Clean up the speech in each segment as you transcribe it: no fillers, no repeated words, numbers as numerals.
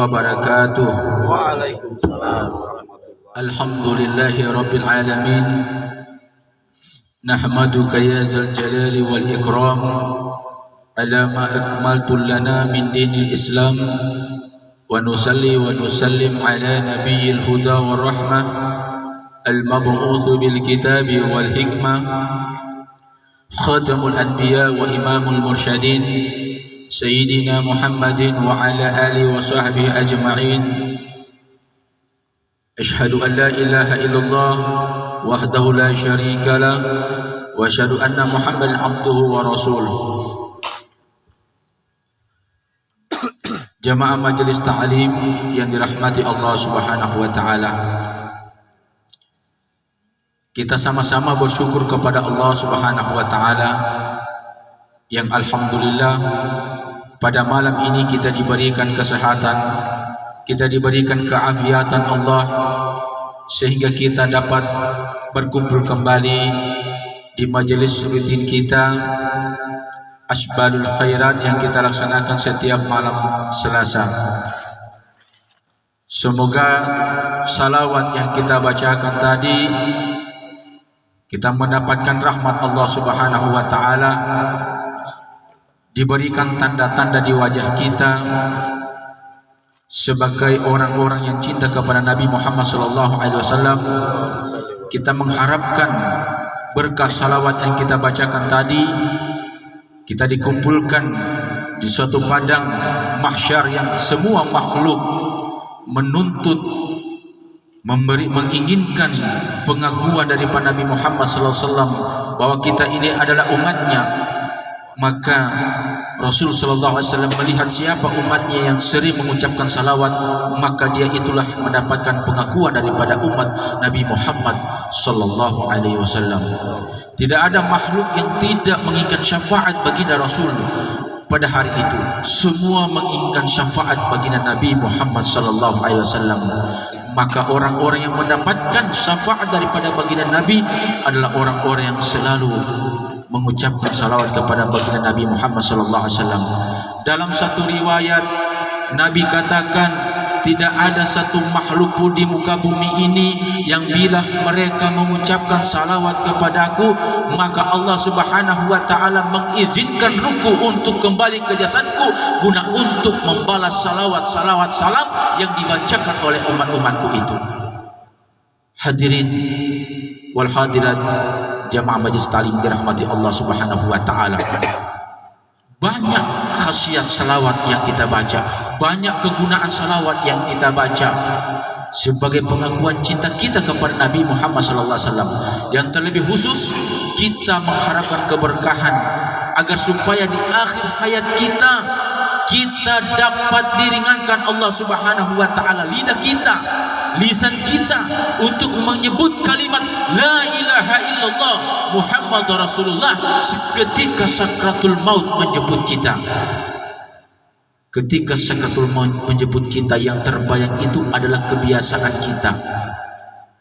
wabarakatuh. Waalaikumsalam. Alhamdulillahi rabbil alamin. Nahmaduka ya zal jalali wal ikram ala ma akmaltu lana min dinil islam, wa nusalli wa nusallim ala nabiyil huda war rahmah al mab'uts bil kitabi wal hikmah khatamul anbiya wa imamul mursyadin sayyidina Muhammadin wa ala alihi wa sahbihi ajma'in. Asyhadu an la ilaha illallah wahdahu la syarika lah wa asyhadu anna Muhammadan abduhu wa rasuluh. Jamaah majelis ta'lim yang dirahmati Allah Subhanahu wa taala. Kita sama-sama bersyukur kepada Allah Subhanahu wa taala yang alhamdulillah pada malam ini kita diberikan kesehatan, kita diberikan keafiatan Allah sehingga kita dapat berkumpul kembali di majelis rutin kita Asbalul Khairat yang kita laksanakan setiap malam Selasa. Semoga salawat yang kita bacakan tadi kita mendapatkan rahmat Allah Subhanahu wa taala, diberikan tanda-tanda di wajah kita sebagai orang-orang yang cinta kepada Nabi Muhammad sallallahu alaihi wasallam. Kita mengharapkan berkah salawat yang kita bacakan tadi, kita dikumpulkan di suatu padang mahsyar yang semua makhluk menuntut, menginginkan pengakuan daripada Nabi Muhammad sallallahu alaihi wasallam bahwa kita ini adalah umatnya. Maka Rasul sallallahu alaihi wasallam melihat siapa umatnya yang sering mengucapkan salawat, maka dia itulah mendapatkan pengakuan daripada umat Nabi Muhammad sallallahu alaihi wasallam. Tidak ada makhluk yang tidak menginginkan syafaat baginda Rasul pada hari itu. Semua menginginkan syafaat baginda Nabi Muhammad sallallahu alaihi wasallam. Maka orang-orang yang mendapatkan syafaat daripada baginda Nabi adalah orang-orang yang selalu mengucapkan salawat kepada baginda Nabi Muhammad sallallahu alaihi wasallam. Dalam satu riwayat Nabi katakan, tidak ada satu makhluk pun di muka bumi ini yang bila mereka mengucapkan salawat kepadaku, maka Allah Subhanahu wa taala mengizinkan ruku untuk kembali ke jasadku guna untuk membalas salawat salam yang dibacakan oleh umat-umatku itu. Hadirin wal hadirat jamaah majelis ta'lim dirahmati Allah Subhanahu wa taala. Banyak khasiat salawat yang kita baca, banyak kegunaan salawat yang kita baca sebagai pengakuan cinta kita kepada Nabi Muhammad sallallahu alaihi wasallam. Yang terlebih khusus kita mengharapkan keberkahan agar supaya di akhir hayat kita dapat diringankan Allah Subhanahu wa taala lidah kita, lisan kita untuk menyebut kalimat la ilaha illallah Muhammadur Rasulullah ketika sakratul maut menjemput kita. Ketika sakratul maut menjemput kita, yang terbayang itu adalah kebiasaan kita.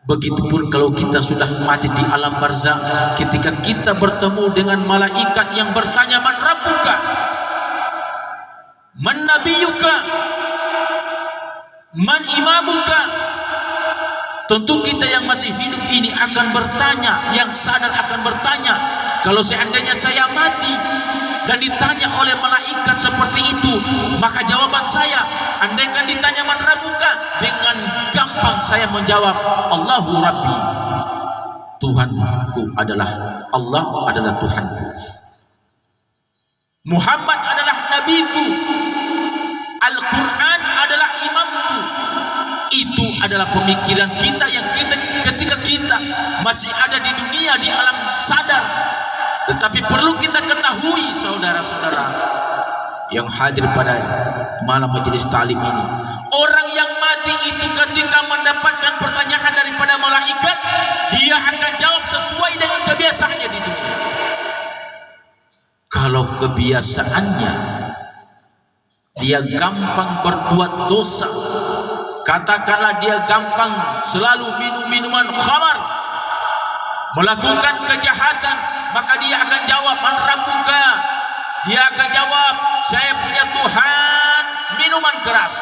Begitupun kalau kita sudah mati di alam barzakh, ketika kita bertemu dengan malaikat yang bertanya man rabbuka, man nabiyuka, man imamuka, tentu kita yang masih hidup ini akan bertanya, yang sadar akan bertanya. Kalau seandainya saya mati dan ditanya oleh malaikat seperti itu, maka jawaban saya, andaikan ditanya man rabbuka, dengan gampang saya menjawab Allahu Rabbi, Tuhanku adalah Allah, adalah Tuhanku. Muhammad adalah nabiku, Al-Quran adalah imamku. Itu adalah pemikiran kita yang ketika kita masih ada di dunia, di alam sadar. Tetapi perlu kita ketahui saudara-saudara yang hadir pada malam majelis ta'lim ini, orang yang mati itu ketika mendapatkan pertanyaan daripada malaikat, dia akan jawab sesuai dengan kebiasaannya di dunia. Kalau kebiasaannya dia gampang berbuat dosa, katakanlah dia gampang selalu minum minuman khamar, melakukan kejahatan, maka dia akan jawab man rabbuka. Dia akan jawab, saya punya Tuhan minuman keras.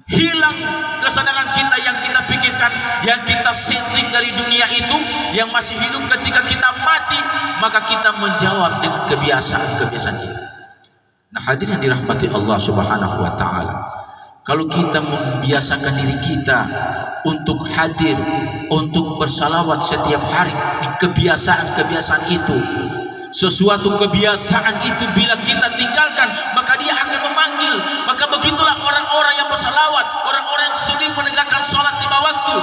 hilang kesadaran kita yang kita pikirkan, yang kita setting dari dunia itu, yang masih hidup. Ketika kita mati, maka kita menjawab dengan kebiasaan-kebiasaan itu. Nah, hadirin yang dirahmati Allah Subhanahu wa taala, kalau kita membiasakan diri kita untuk hadir, untuk bersalawat setiap hari, di kebiasaan-kebiasaan itu, sesuatu kebiasaan itu bila kita tinggalkan, maka dia akan memanggil. Maka begitulah orang-orang yang bersalawat, orang-orang yang sering menegakkan sholat 5 waktu.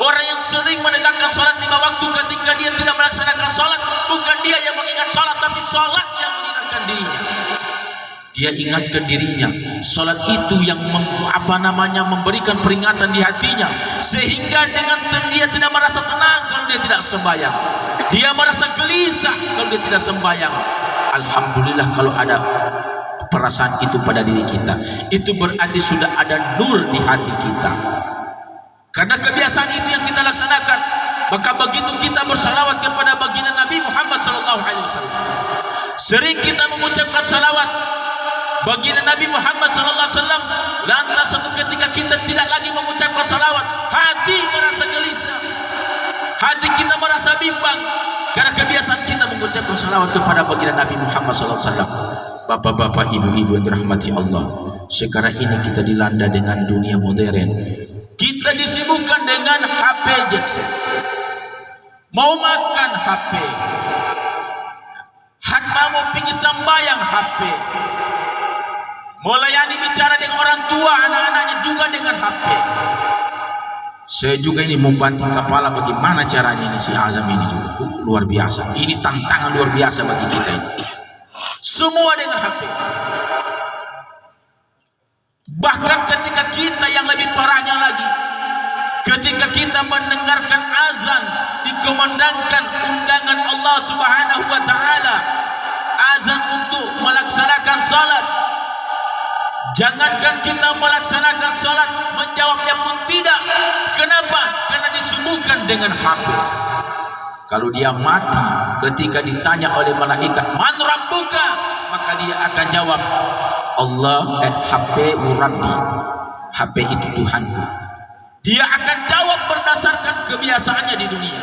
Orang yang sering menegakkan sholat 5 waktu, ketika dia tidak melaksanakan sholat, bukan dia yang mengingat sholat, tapi sholat yang mengingatkan dirinya. Dia ingatkan dirinya. Sholat itu yang memberikan peringatan di hatinya, sehingga dengan dia tidak merasa tenang kalau dia tidak sembahyang. Dia merasa gelisah kalau dia tidak sembahyang. Alhamdulillah kalau ada perasaan itu pada diri kita, itu berarti sudah ada nur di hati kita. Karena kebiasaan itu yang kita laksanakan, maka begitu kita bersalawat kepada baginda Nabi Muhammad SAW, sering kita mengucapkan salawat baginda Nabi Muhammad SAW, lantas satu ketika kita tidak lagi mengucapkan salawat, hati merasa gelisah, hati kita merasa bimbang, karena kebiasaan kita mengucapkan salawat kepada baginda Nabi Muhammad SAW. Bapak-bapak, ibu-ibu yang dirahmati Allah, sekarang ini kita dilanda dengan dunia modern. Kita disibukkan dengan HP gadget, mau makan HP, hatta mau pergi sembahyang HP, melayani bicara dengan orang tua, anak-anaknya juga dengan HP. Saya juga ini membanting kepala bagaimana caranya ini si Azam ini juga luar biasa. Ini tantangan luar biasa bagi kita ini. Semua dengan HP. Bahkan ketika kita yang lebih parahnya lagi, ketika kita mendengarkan azan dikumandangkan undangan Allah Subhanahu wa taala, azan untuk melaksanakan salat, jangankan kita melaksanakan salat, menjawabnya pun tidak. Kenapa? Karena disibukkan dengan HP. Kalau dia mati ketika ditanya oleh malaikat, "Man rabbuka?" maka dia akan jawab, "Allah HP Rabbi." HP itu Tuhanku. Dia akan jawab berdasarkan kebiasaannya di dunia.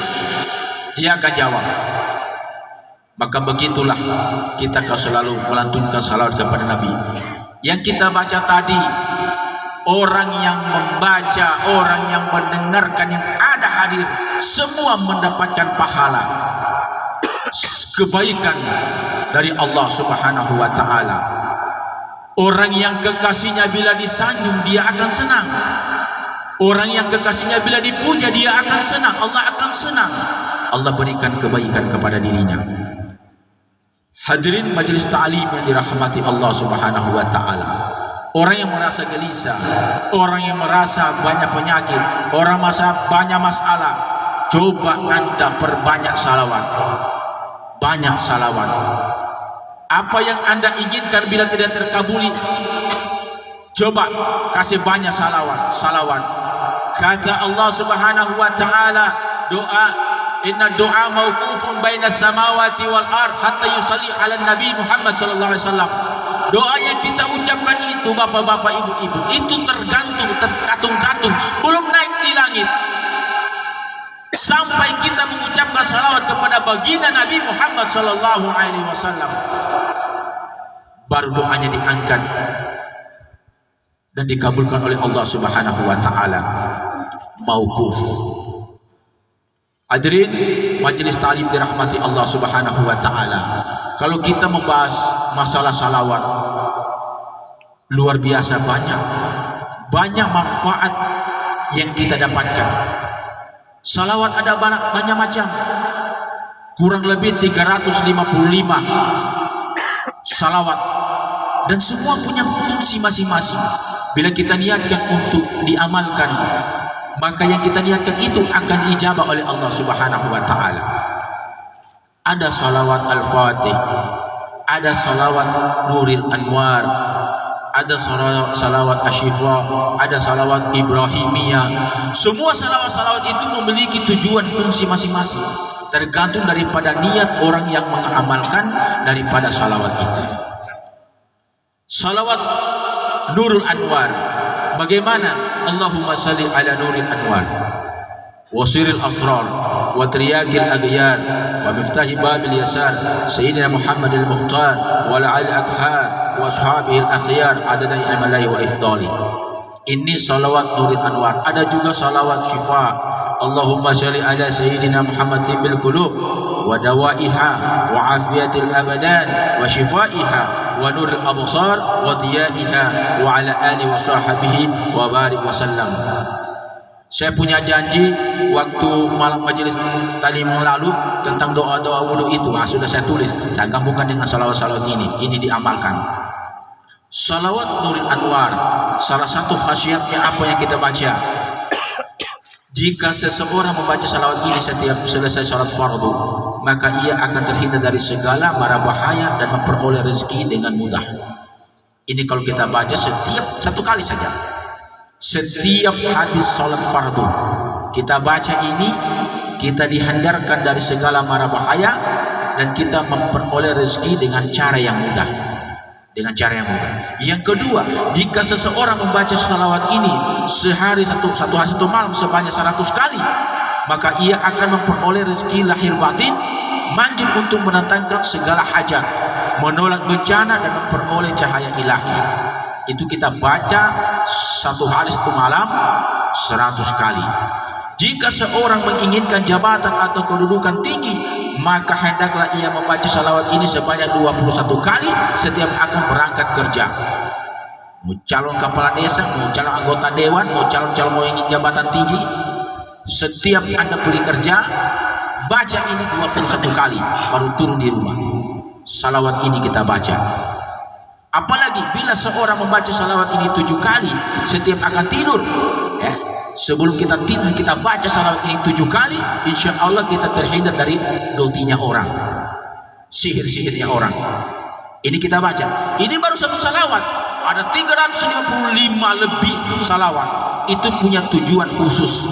Dia akan jawab. Maka begitulah kita selalu melantunkan salawat kepada Nabi. Yang kita baca tadi, orang yang membaca, orang yang mendengarkan, yang ada hadir, semua mendapatkan pahala kebaikan dari Allah Subhanahu wa taala. Orang yang kekasihnya bila disanjung dia akan senang. Orang yang kekasihnya bila dipuja dia akan senang. Allah akan senang. Allah berikan kebaikan kepada dirinya. Hadirin majelis ta'lim yang dirahmati Allah Subhanahu wa taala. Orang yang merasa gelisah, orang yang merasa banyak penyakit, orang merasa banyak masalah, coba Anda perbanyak salawat. Banyak salawat. Apa yang Anda inginkan bila tidak terkabuli, coba kasih banyak salawat. Kata Allah Subhanahu wa taala, doa, inna doa mauqufun baina samawati wal ard hatta yusalli ala Nabi Muhammad sallallahu alaihi wasallam. Doa yang kita ucapkan itu, bapak-bapak, ibu-ibu, itu tergantung, terkatung-katung, belum naik di langit, sampai kita mengucapkan salawat kepada baginda Nabi Muhammad sallallahu alaihi wasallam, baru doanya diangkat dan dikabulkan oleh Allah Subhanahu wa taala. Mauquf. Hadirin majelis ta'lim dirahmati Allah Subhanahu wa taala. Kalau kita membahas masalah salawat, luar biasa banyak manfaat yang kita dapatkan. Salawat ada banyak macam, kurang lebih 355 salawat, dan semua punya fungsi masing-masing. Bila kita niatkan untuk diamalkan, maka yang kita niatkan itu akan ijabah oleh Allah Subhanahu wa taala. Ada salawat Al-Fatih, ada salawat Nuril Anwar, ada salawat Ashifa, ada salawat Ibrahimiyah. Semua salawat-salawat itu memiliki tujuan fungsi masing-masing, tergantung daripada niat orang yang mengamalkan daripada salawat itu. Salawat Nurul Anwar Bagaimana? Allahumma salli ala nuril anwar wasiril asrar wa triyaqil aghyar wa miftahi babil yasar sayyidina Muhammadil Mukhtar wal ali athhar wa ashabihil akhyar adadai amalai wa ifdali. Ini salawat nuril anwar. Ada juga salawat syifa. Allahumma shalli ala sayyidina Muhammadin bil qulub wa dawaiha wa afiyatil abadan wa shifaiha wa nuril absar wa diyaiha wa ala ali wa sahbihi wa barik wa sallam. Saya punya janji waktu malam majelis tadi lalu tentang doa-doa wudu itu. Sudah saya tulis. Saya gabungkan dengan salawat-salawat ini. Ini diamalkan. Salawat nuril anwar, salah satu khasiatnya apa yang kita baca? Jika seseorang membaca salawat ini setiap selesai salat fardu, maka ia akan terhindar dari segala mara bahaya dan memperoleh rezeki dengan mudah. Ini kalau kita baca setiap satu kali saja. Setiap habis salat fardu, kita baca ini, kita dihindarkan dari segala mara bahaya dan kita memperoleh rezeki dengan cara yang mudah. Dengan cara yang mudah. Yang kedua, jika seseorang membaca salawat ini sehari satu hari satu malam sebanyak 100 kali, maka ia akan memperoleh rezeki lahir batin, manjur untuk mendatangkan segala hajat, menolak bencana dan memperoleh cahaya ilahi. Itu kita baca satu hari satu malam 100 kali. Jika seorang menginginkan jabatan atau kedudukan tinggi, maka hendaklah ia membaca salawat ini sebanyak 21 kali setiap akan berangkat kerja. Mau calon kepala desa, mau calon anggota dewan, mau calon mau ingin jabatan tinggi, setiap Anda pergi kerja, baca ini 21 kali baru turun di rumah. Salawat ini kita baca. Apalagi bila seorang membaca salawat ini 7 kali setiap akan tidur, sebelum kita tidur kita baca salawat ini 7 kali, insya Allah kita terhindar dari dotinya orang, sihir-sihirnya orang. Ini kita baca. Ini baru satu salawat, ada 355 lebih salawat. Itu punya tujuan khusus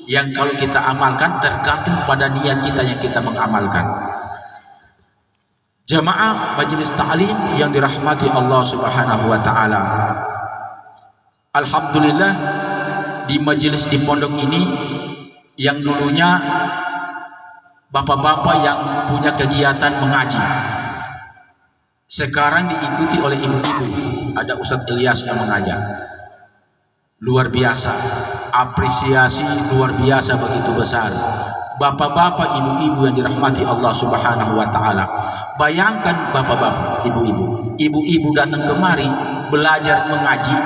yang kalau kita amalkan tergantung pada niat kita yang kita mengamalkan. Jamaah majelis ta'lim yang dirahmati Allah Subhanahu wa taala. Alhamdulillah, di majelis di pondok ini yang dulunya bapak-bapak yang punya kegiatan mengaji, sekarang diikuti oleh ibu-ibu. Ada Ustadz Ilyas yang mengajar. Luar biasa, apresiasi luar biasa begitu besar. Bapak-bapak, ibu-ibu yang dirahmati Allah Subhanahu wa taala. Bayangkan bapak-bapak, ibu-ibu datang kemari belajar mengaji.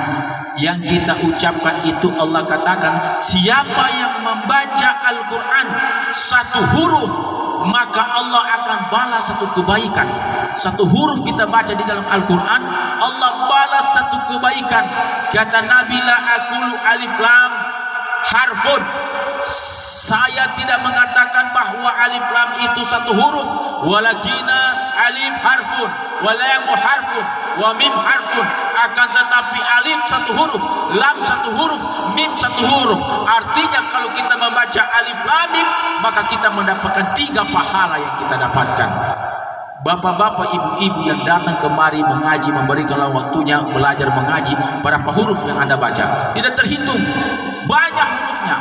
Yang kita ucapkan itu Allah katakan, siapa yang membaca Al-Quran satu huruf, maka Allah akan balas satu kebaikan. Satu huruf kita baca di dalam Al-Quran, Allah balas satu kebaikan. Kata Nabi, la aqulu alif lam harfun, saya tidak mengatakan bahwa alif lam itu satu huruf, walakina alif harfun, walamu harfun, wa mim harfun, akan tetapi alif satu huruf, lam satu huruf, mim satu huruf. Artinya kalau kita membaca alif lam mim, maka kita mendapatkan 3 pahala yang kita dapatkan. Bapak-bapak, ibu-ibu yang datang kemari mengaji, memberikan waktunya belajar mengaji, berapa huruf yang Anda baca? Tidak terhitung, banyak hurufnya.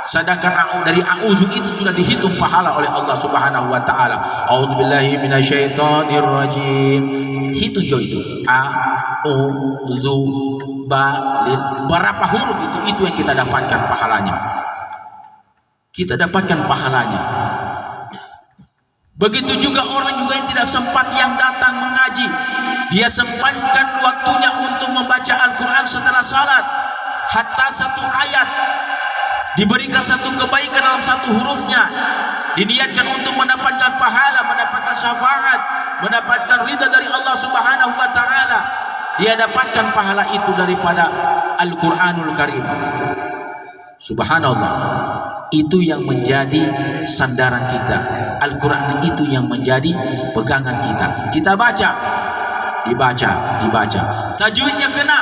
Sedangkan dari a'udzu itu sudah dihitung pahala oleh Allah Subhanahu wa taala. A'udzubillahi minasyaitonir rajim. Hitung jo itu. A'udzu balil. Berapa huruf itu yang kita dapatkan pahalanya. Kita dapatkan pahalanya. Begitu juga orang juga yang tidak sempat yang datang mengaji, dia sempatkan waktunya untuk membaca Al-Quran setelah salat, hatta satu ayat diberikan satu kebaikan dalam satu hurufnya, diniatkan untuk mendapatkan pahala, mendapatkan syafaat, mendapatkan ridha dari Allah Subhanahu wa taala. Dia dapatkan pahala itu daripada Al-Quranul Karim. Subhanallah, itu yang menjadi sandaran kita. Al-Quran itu yang menjadi pegangan kita. Kita baca, dibaca. Tajwidnya kena,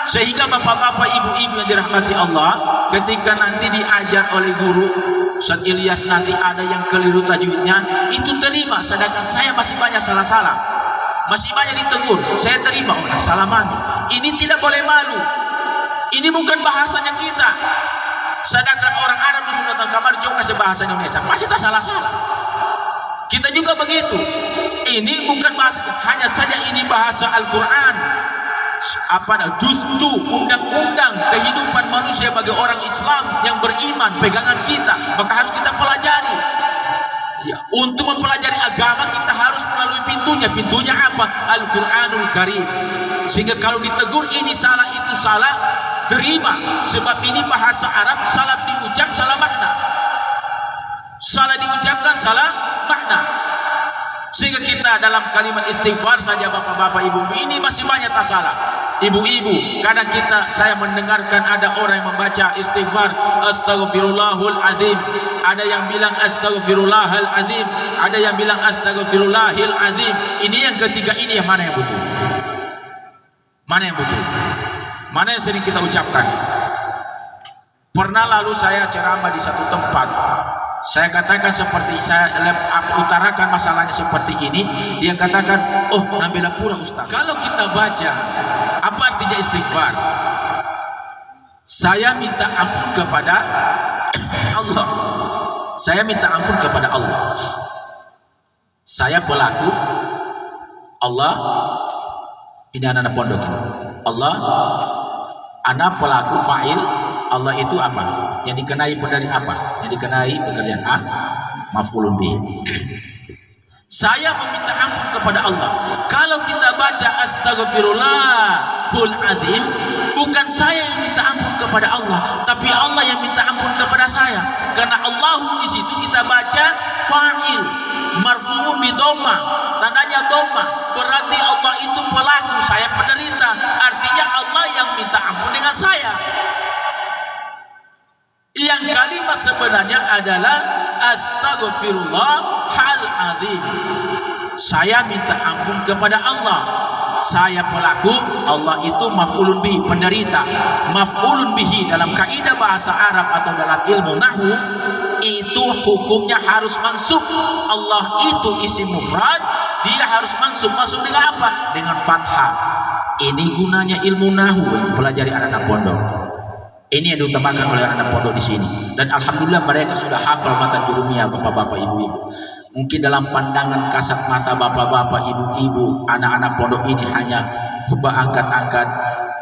sehingga bapak-bapak, ibu-ibu yang dirahmati Allah, ketika nanti diajar oleh guru Ustadz Ilyas, nanti ada yang keliru tajwidnya, itu terima. Sedangkan saya masih banyak salah-salah, masih banyak ditegur, saya terima. Salah mami, ini tidak boleh malu. Ini bukan bahasanya kita. Sedangkan orang Arab sudah datang kamar coba kasih bahasa Indonesia, pasti tak salah-salah. Kita juga begitu. Ini bukan bahasa, hanya saja ini bahasa Al-Quran. Dustu, undang-undang kehidupan manusia bagi orang Islam yang beriman, pegangan kita, maka harus kita pelajari. Ya, untuk mempelajari agama kita harus melalui pintunya. Pintunya apa? Al-Quranul Karim. Sehingga kalau ditegur ini salah, itu salah, terima. Sebab ini bahasa Arab, salah diucap, salah makna. Salah diucapkan, salah makna. Sehingga kita dalam kalimat istighfar saja bapak-bapak, ibu-ibu, ini masih banyak tak salah. Ibu-ibu, kadang saya mendengarkan ada orang yang membaca istighfar astaghfirullahul azim, ada yang bilang astaghfirullahal azim, ada yang bilang astaghfirullahil azim. Ini yang ketiga, ini yang mana yang betul? Mana yang betul? Mana yang sering kita ucapkan? Pernah lalu saya ceramah di satu tempat, saya katakan seperti saya utarakan masalahnya seperti ini. Dia katakan, oh nambah pura Ustaz. Kalau kita baca, apa artinya istighfar? Saya minta ampun kepada Allah. Saya minta ampun kepada Allah. Saya pelaku, Allah. Ini anak-anak pondok. Allah, anak pelaku fa'il. Allah itu apa? Yang dikenai dari apa? Yang dikenai pekerjaan A, maf'ulun bih. Saya meminta ampun kepada Allah. Kalau kita baca astaghfirullahul azim, bukan saya yang minta ampun kepada Allah, tapi Allah yang minta ampun kepada saya. Karena Allahu di situ kita baca fa'il marfu'un bi dhamma, tandanya dhamma, berarti Allah itu pelaku, saya penderita. Artinya Allah yang minta ampun dengan saya. Yang kalimat sebenarnya adalah astaghfirullahal azim. Saya minta ampun kepada Allah. Saya pelaku, Allah itu maf'ulun bihi, penderita. Maf'ulun bihi dalam kaidah bahasa Arab atau dalam ilmu nahwu itu hukumnya harus mansub. Allah itu isim mufrad, dia harus mansub. Masuk dengan apa? Dengan fathah. Ini gunanya ilmu nahwu yang pelajari anak-anak pondok. Ini yang diutamakan oleh anak-anak pondok di sini. Dan alhamdulillah mereka sudah hafal matan jurumiyah, bapak-bapak, ibu-ibu. Mungkin dalam pandangan kasat mata bapak-bapak, ibu-ibu, anak-anak pondok ini hanya angkat-angkat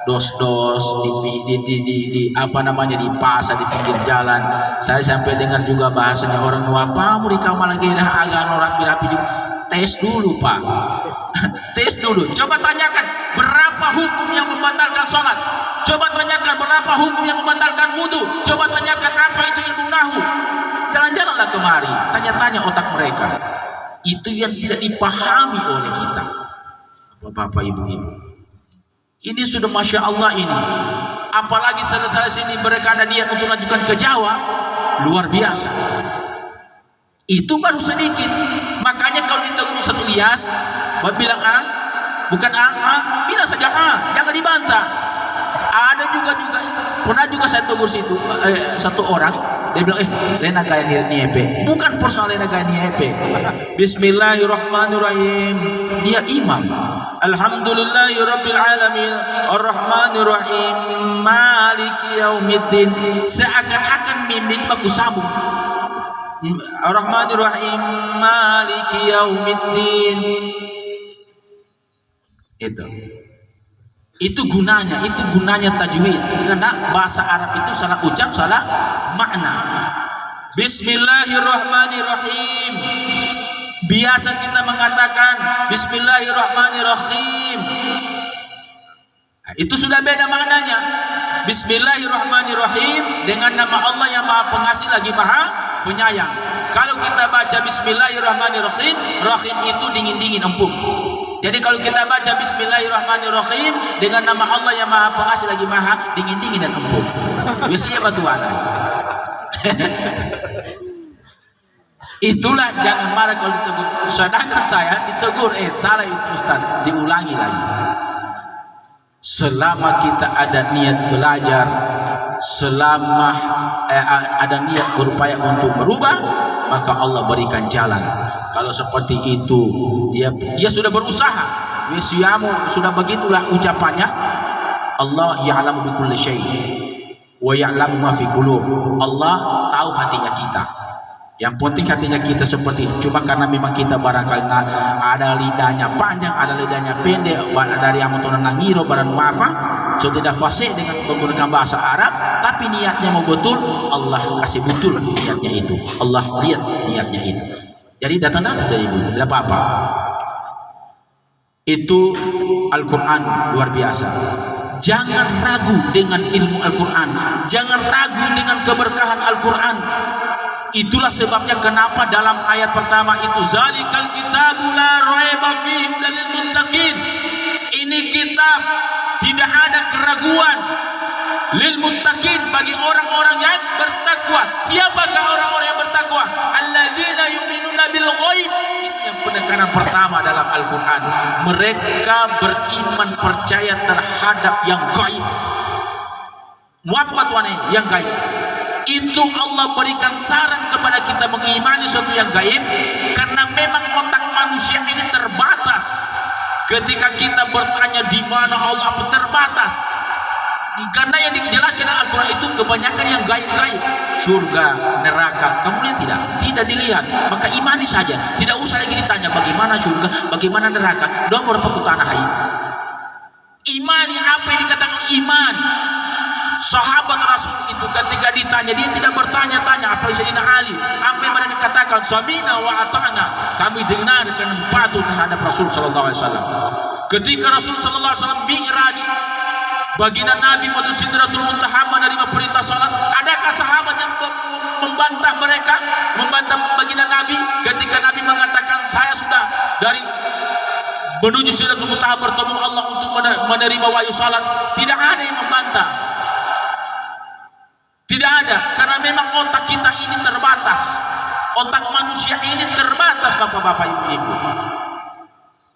dos-dos di apa namanya, di pasar, di pinggir jalan. Saya sampai dengar juga bahasanya orang wapa mereka lagi dah agak norak birapi. Tes dulu Pak. Tes dulu. Coba tanyakan berapa hukum yang membatalkan sholat. Coba tanyakan berapa hukum yang membatalkan wudhu. Coba tanyakan apa itu ilmu nahwu. Jalan-jalanlah kemari, tanya-tanya otak mereka. Itu yang tidak dipahami oleh kita, bapak-bapak, ibu-ibu. Ini sudah masya Allah ini. Apalagi selesai sini mereka ada niat untuk lanjutkan ke Jawa, luar biasa. Itu baru sedikit. Makanya kalau ditegur Ustaz Ilyas, bilang A, bukan A, bilang saja A, jangan dibantah. Ada juga pernah juga saya tegur situ satu orang, dia bilang lena gaya niepe, bukan persoalan lena gaya niepe. Bismillahirrahmanirrahim, dia imam. Alhamdulillahirabbil alamin, arrahmanirrahim, maliki yaumiddin. Seakan-akan mimik baku sambung. Arrahmanirrahim, maliki yaumiddin. Itu gunanya tajwid, karena bahasa Arab itu salah ucap, salah makna. Bismillahirrahmanirrahim. Biasa kita mengatakan Bismillahirrahmanirrahim. Nah, itu sudah beda maknanya. Bismillahirrahmanirrahim dengan nama Allah yang Maha Pengasih lagi Maha Penyayang. Kalau kita baca Bismillahirrahmanirrahim, rahim itu dingin-dingin, empuk. Jadi kalau kita baca Bismillahirrahmanirrahim dengan nama Allah yang Maha Pengasih lagi Maha dingin-dingin dan empuk. Biasanya batuan. Itulah jangan marah kalau ditegur. Sedangkan saya ditegur, salah itu Ustaz, diulangi lagi. Selama kita ada niat belajar, selama ada niat berupaya untuk merubah, maka Allah berikan jalan. Kalau seperti itu dia sudah berusaha, wesiamu sudah begitulah ucapannya, Allah ya'lamu bikulli syai' wa ya'lamu ma fi qulub. Allah tahu hatinya kita. Yang penting hatinya kita seperti itu. Cuma karena memang kita barangkali ada lidahnya panjang, ada lidahnya pendek, dari amatona nangiro barang apa, so tidak fasih dengan menggunakan bahasa Arab, tapi niatnya mau betul, Allah kasih betul niatnya itu. Allah lihat niatnya itu. Jadi datang-datang saja ibu, tidak apa-apa. Itu Al-Quran luar biasa. Jangan ragu dengan ilmu Al-Quran, jangan ragu dengan keberkahan Al-Quran. Itulah sebabnya kenapa dalam ayat pertama itu zalikal kitabu la raiba fihi hudal lil muttaqin. Ini kitab tidak ada keraguan lil muttaqin, bagi orang-orang yang bertakwa. Siapakah orang-orang yang bertakwa? Alladzina yu'minuna bil ghaib. Itu yang penekanan pertama dalam Al-Quran. Mereka beriman percaya terhadap yang gaib. Apa tuane yang gaib? Itu Allah berikan saran kepada kita mengimani sesuatu yang gaib, karena memang otak manusia ini terbatas. Ketika kita bertanya di mana Allah, terbatas. Karena yang dijelaskan dalam Al-Quran itu kebanyakan yang gaib-gaib, surga, neraka. Kamu lihat tidak? Tidak dilihat. Maka imani saja. Tidak usah lagi ditanya bagaimana surga, bagaimana neraka. Doa berapa tanah hai. Imani apa yang dikatakan iman. Sahabat Rasul itu ketika ditanya, dia tidak bertanya-tanya. Apalagi Sayyidina Ali, apa yang mereka katakan? Samina wa ata'na, kami dengar dan patuh terhadap Rasul sallallahu alaihi wasallam. Ketika Rasul sallallahu alaihi wasallam Mi'raj, baginda Nabi menuju Sidratul Muntaha menerima perintah salat, adakah sahabat yang membantah mereka, membantah baginda Nabi ketika Nabi mengatakan saya sudah dari menuju Sidratul Muntaha bertemu Allah untuk menerima wahyu salat? Tidak ada yang membantah. Tidak ada, karena memang otak kita ini terbatas. Otak manusia ini terbatas, bapak-bapak, ibu-ibu.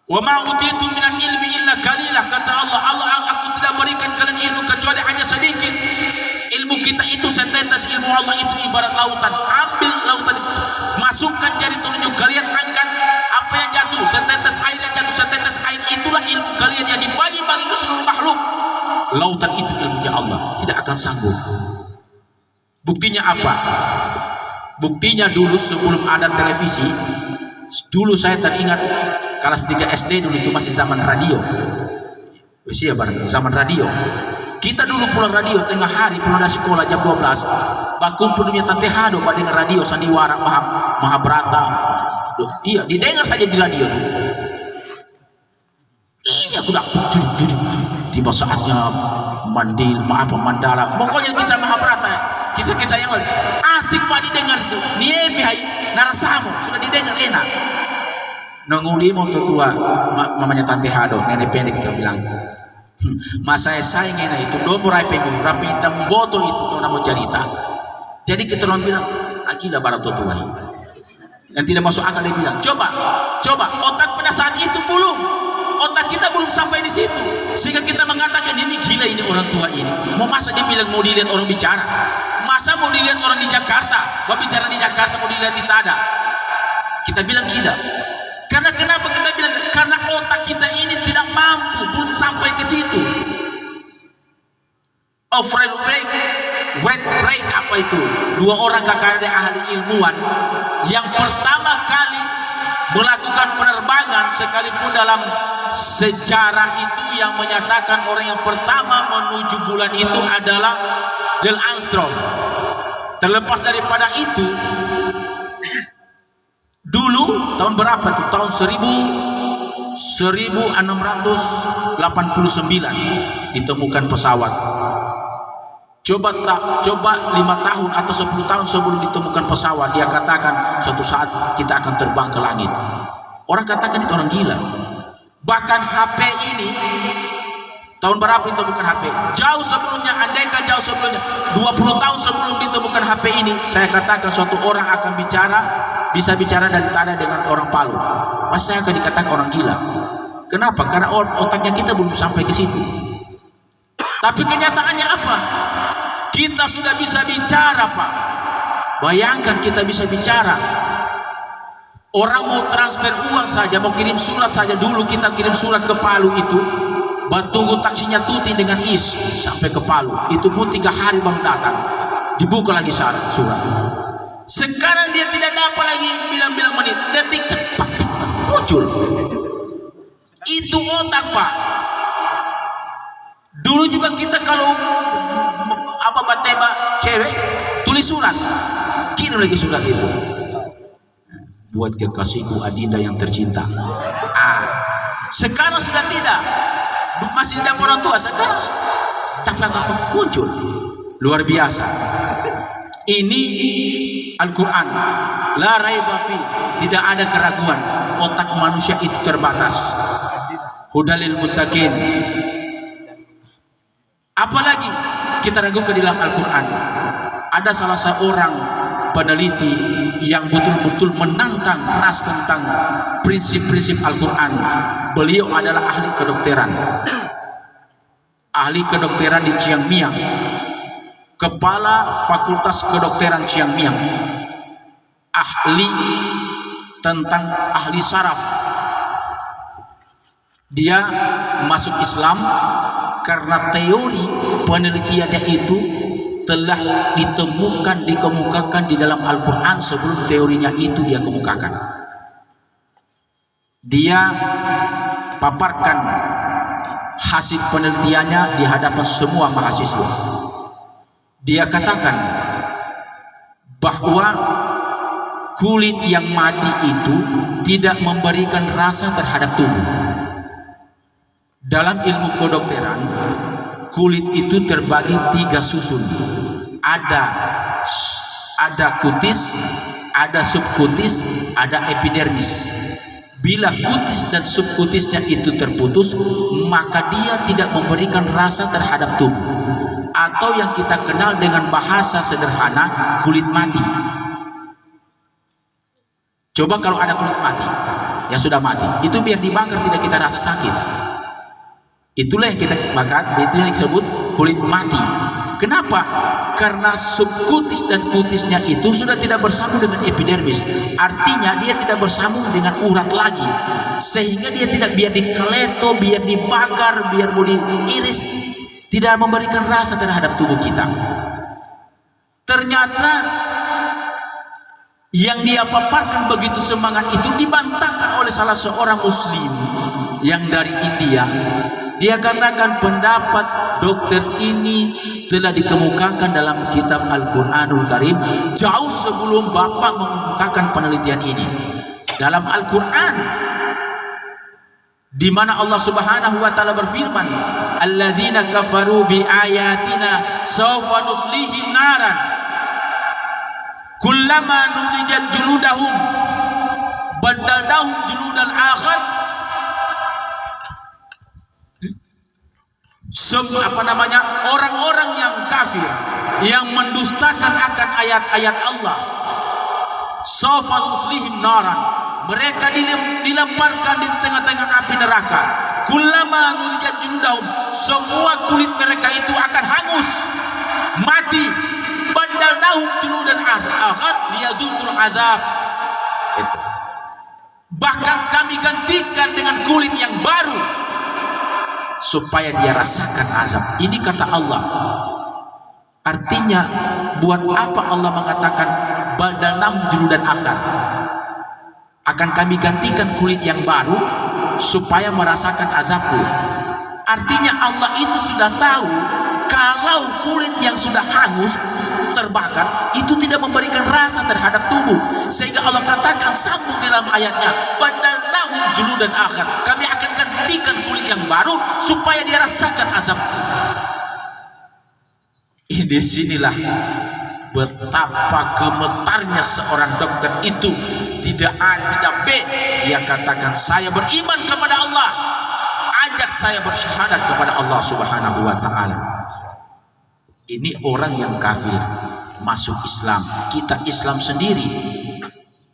Wa ma utitu minal ilmi illa qalilah, kata Allah. Aku tidak berikan kalian ilmu kecuali hanya sedikit. Ilmu kita itu setetes, ilmu Allah itu ibarat lautan. Ambil lautan itu, masukkan jari telunjuk kalian, angkat apa yang jatuh, setetes air yang jatuh, setetes air itulah ilmu kalian yang dibagi-bagi ke seluruh makhluk. Lautan itu ilmunya Allah, tidak akan sanggup. Buktinya apa? Buktinya dulu sebelum ada televisi, dulu saya teringat kelas 3 SD dulu itu masih zaman radio. Usia barang zaman radio. Kita dulu pulang radio tengah hari, pulang dari sekolah jam 12, bakumpul dunia Tante Hado pada dengan radio sandiwara Mahabharata. Iya, didengar saja di radio tuh. Iya, aku dah duduk. Tiba saatnya Mandala. Pokoknya kisah Mahabharata ya. Kisah-kisah yang asik pak didengar itu. Niemi hai narasamo sudah didengar enak. Nunguli mau tua mamanya Tante Hado, nenek pendek kita bilang. Masa saya enak itu domor rapi hitam botol itu tuh nama cerita. Jadi kita orang bilang akidah barat tua yang tidak masuk akal. Dia bilang coba otak pada saat itu otak kita belum sampai di situ sehingga kita mengatakan ini gila, ini orang tua ini. Masa dia bilang mau dilihat orang bicara? Masa mau dilihat orang di Jakarta? Bicara di Jakarta mau dilihat di Tada? Kita bilang gila. Karena kenapa kita bilang? Karena otak kita ini tidak mampu, belum sampai ke situ. Overhead break, wet break, apa itu? Dua orang kakak adik ahli ilmuwan yang pertama kali melakukan penerbangan sekalipun dalam sejarah itu yang menyatakan orang yang pertama menuju bulan itu adalah Neil Armstrong. Terlepas daripada itu, dulu tahun berapa tuh? Tahun 1689 ditemukan pesawat. Coba 5 tahun atau 10 tahun sebelum ditemukan pesawat, dia katakan suatu saat kita akan terbang ke langit. Orang katakan itu orang gila. Bahkan HP ini tahun berapa ditemukan HP? Jauh sebelumnya, andaikan jauh sebelumnya 20 tahun sebelum ditemukan HP ini, saya katakan suatu orang akan bisa bicara dari Tada dengan orang Palu. Pasti saya akan dikatakan orang gila. Kenapa? Karena otaknya kita belum sampai ke situ. Tapi kenyataannya apa? Kita sudah bisa bicara, Pak. Bayangkan kita bisa bicara. Orang mau transfer uang saja, mau kirim surat saja, dulu kita kirim surat ke Palu itu Tunggu taksinya Tuti dengan Is sampai ke Palu. Itu pun 3 hari baru datang. Dibuka lagi surat. Sekarang dia tidak dapat lagi bilang-bilang menit, detik cepat muncul. Itu otak, Pak. Dulu juga kita kalau bateba cewek tulis surat, kirim lagi surat itu. Buat kekasihku Adinda yang tercinta. Sekarang sudah tidak. Masih tidak orang tua sekarang. Tak muncul. Luar biasa. Ini Al-Quran. La raiba fi. Tidak ada keraguan. Otak manusia itu terbatas. Hudalil muttaqin. Apalagi kita ragukan di dalam Al-Quran. Ada salah seorang peneliti yang betul-betul menantang keras tentang prinsip-prinsip Al-Quran. Beliau adalah ahli kedokteran. Ahli kedokteran di Chiang Mai. Kepala Fakultas Kedokteran Chiang Mai. Ahli tentang ahli saraf. Dia masuk Islam karena teori penelitiannya itu telah dikemukakan di dalam Al-Quran sebelum teorinya itu dia kemukakan. Dia paparkan hasil penelitiannya di hadapan semua mahasiswa. Dia katakan bahwa kulit yang mati itu tidak memberikan rasa terhadap tubuh. Dalam ilmu kedokteran, kulit itu terbagi 3 susun. Ada kutis, ada subkutis, ada epidermis. Bila kutis dan subkutisnya itu terputus, maka dia tidak memberikan rasa terhadap tubuh, atau yang kita kenal dengan bahasa sederhana kulit mati. Coba kalau ada kulit mati yang sudah mati, itu biar dibakar tidak kita rasa sakit. Itulah yang kita bakar, itu yang disebut kulit mati. Kenapa? Karena subkutis dan kutisnya itu sudah tidak bersambung dengan epidermis. Artinya dia tidak bersambung dengan urat lagi, sehingga dia tidak biar dikeleto, biar dibakar, biar mau diiris, tidak memberikan rasa terhadap tubuh kita. Ternyata yang dia paparkan begitu semangat itu dibantahkan oleh salah seorang muslim yang dari India. Dia katakan pendapat dokter ini telah dikemukakan dalam kitab Al-Quranul Karim jauh sebelum Bapak mengemukakan penelitian ini. Dalam Al-Quran, di mana Allah Subhanahu wa taala berfirman, "Alladzina kafaru bi ayatina sawfa nuslihim naran kullama nudijat juludahum badaldahum juludan akhar." Orang-orang yang kafir, yang mendustakan akan ayat-ayat Allah, sawfa nuslihim naran, mereka dilemparkan di tengah-tengah api neraka. Kullama nudijat juludahum, semua kulit mereka itu akan hangus, mati. Badalnahum juludan akhar liyazuqul azab. Itu. Bahkan kami gantikan dengan kulit yang baru supaya dia rasakan azab. Ini kata Allah. Artinya, buat apa Allah mengatakan badalnahum juludan akhar? Akan kami gantikan kulit yang baru supaya merasakan azabku. Artinya Allah itu sudah tahu kalau kulit yang sudah hangus terbakar itu tidak memberikan rasa terhadap tubuh, sehingga Allah katakan sambung dalam ayatnya, badalnahum juludan akhar, kami akan gantikan kulit yang baru supaya dia rasakan azab. Di sinilah betapa gemetarnya seorang dokter itu. Tidak A, tidak B. Dia katakan, saya beriman kepada Allah, ajak saya bersyahadat kepada Allah Subhanahu wa ta'ala. Ini orang yang kafir masuk Islam. Kita Islam sendiri.